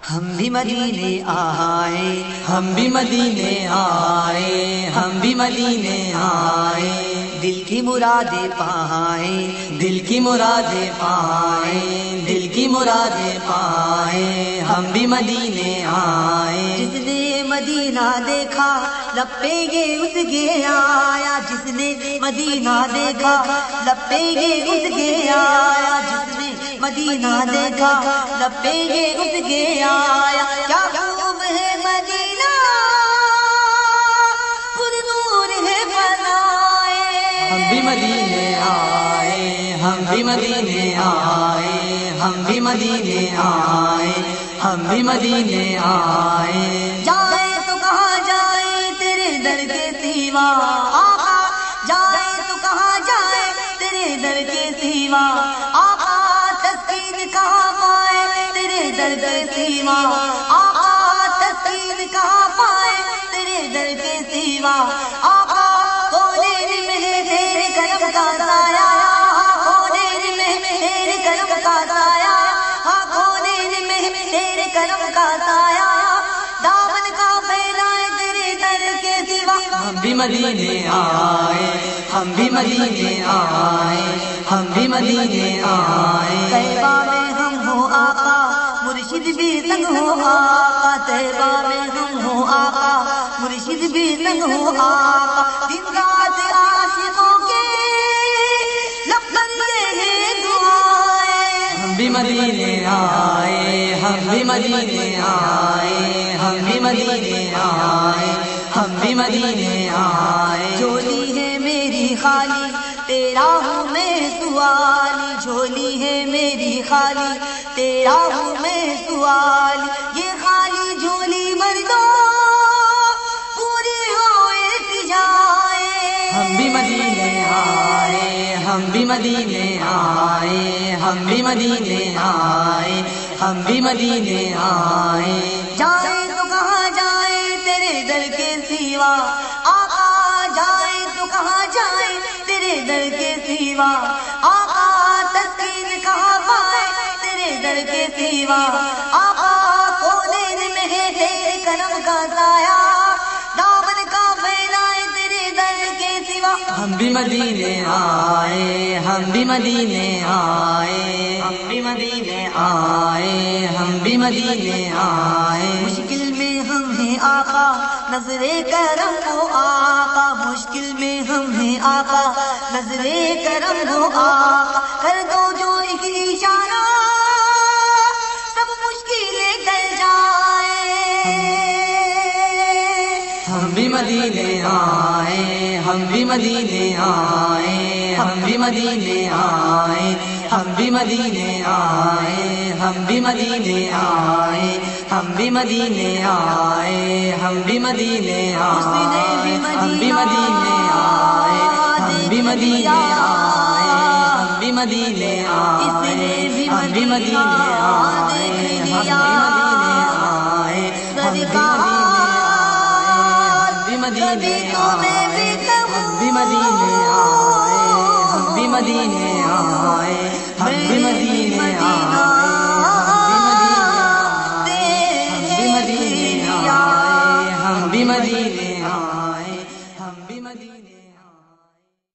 ہم بھی مدینے آئے، ہم بھی مدینے آئے، ہم بھی مدینے آئے، دل کی مرادیں پائیں، دل کی مرادیں پائیں، دل کی مرادیں پائیں، ہم بھی مدینے آئے۔ جس نے مدینہ دیکھا لپے گے اس کے آیا، جس نے مدینہ دیکھا لپے گے اس کے آیا، جس نے مدینہ دیکھا لپے گے اس کے آیا۔ کیا خوب ہے مدینہ پر نور ہے فضائے، ہم بھی مدینے آئے، ہم بھی مدینے آئے، ہم بھی مدینے آئے، ہم بھی مدینے آئے۔ جائے تو کہاں جائے تیرے در کے سوا آقا، جائے تو کہاں جائے تیرے در کے سوا آقا، تسکین کہاں پائے تیرے در کے سوا آقا، تسکین کہاں پائے تیرے در کے سوا آقا۔ کونین میں ہے تیرے کرم کا سایہ، کونین میں ہے تیرے کرم کا سایہ، کونین میں ہے تیرے کرم کا سایہ، دامن کا پھیلائے تیرے در کے سوا۔ ہم بھی مدینے آئے، ہم بھی مدینے آئے، ہم بھی مدینے آئے۔ طیبہ میں ہم ہو آقا، مرشد بھی سنگ ہو آقا، طیبہ میں ہم ہو آقا، مرشد بھی سنگ ہو آقا، دن رات عاشقوں کے لب پر یہ ہے دعائیں۔ ہم بھی مدینے آئے، ہم بھی مدینے آئے، ہم بھی مدینے آئے، ہم بھی مدینے آئے۔ جھولی ہے میری خالی تیرا ہوں میں سوالی، جھولی ہے میری خالی تیرا ہوں میں سوالی، یہ خالی جھولی بھر دو پوری ہو التجائے۔ ہم بھی مدینے آئے، ہم بھی مدینے آئے، ہم بھی مدینے آئے، ہم بھی مدینے آئے۔ جائے تو کہاں جائے تیرے در کے سوا آقا، جائے تو کہاں جائے تیرے در کے سوا آقا، تسکین کہاں پائے تیرے در کے سوا آقا، کونین میں ہے تیرے کرم کا سایہ، دامن کا پھیلائے تیرے در کے سوا۔ ہم بھی مدینے آئے، ہم بھی مدینے آئے، ہم بھی مدینے آئے، ہم بھی مدینے آئے۔ مشکل میں ہم ہیں آقا، نظر کرم ہو آقا، مشکل میں ہم ہیں آقا، نظر کرم ہو آقا، کر دو جو ایک اشارہ سب مشکلیں ٹل جائے۔ ہم بھی مدینے آئے، ہم بھی مدینے آئے، ہم بھی مدینے آئے، ہم بھی مدینے آئے، ہم بھی مدینے آئے، ہم بھی مدینے آئے، ہم بھی مدینے آئے، ہم بھی مدینے آئے، ہم بھی مدینے آئے، ہم بھی مدینے آئے، ہم بھی مدینے آئے، ہم بھی مدینے آئے، ہم بھی مدینے آئے، کبھی تمہیں بھی کہوں ہم بھی مدینے آئے، ہم بھی مدینے آئے، ہم بھی مدینے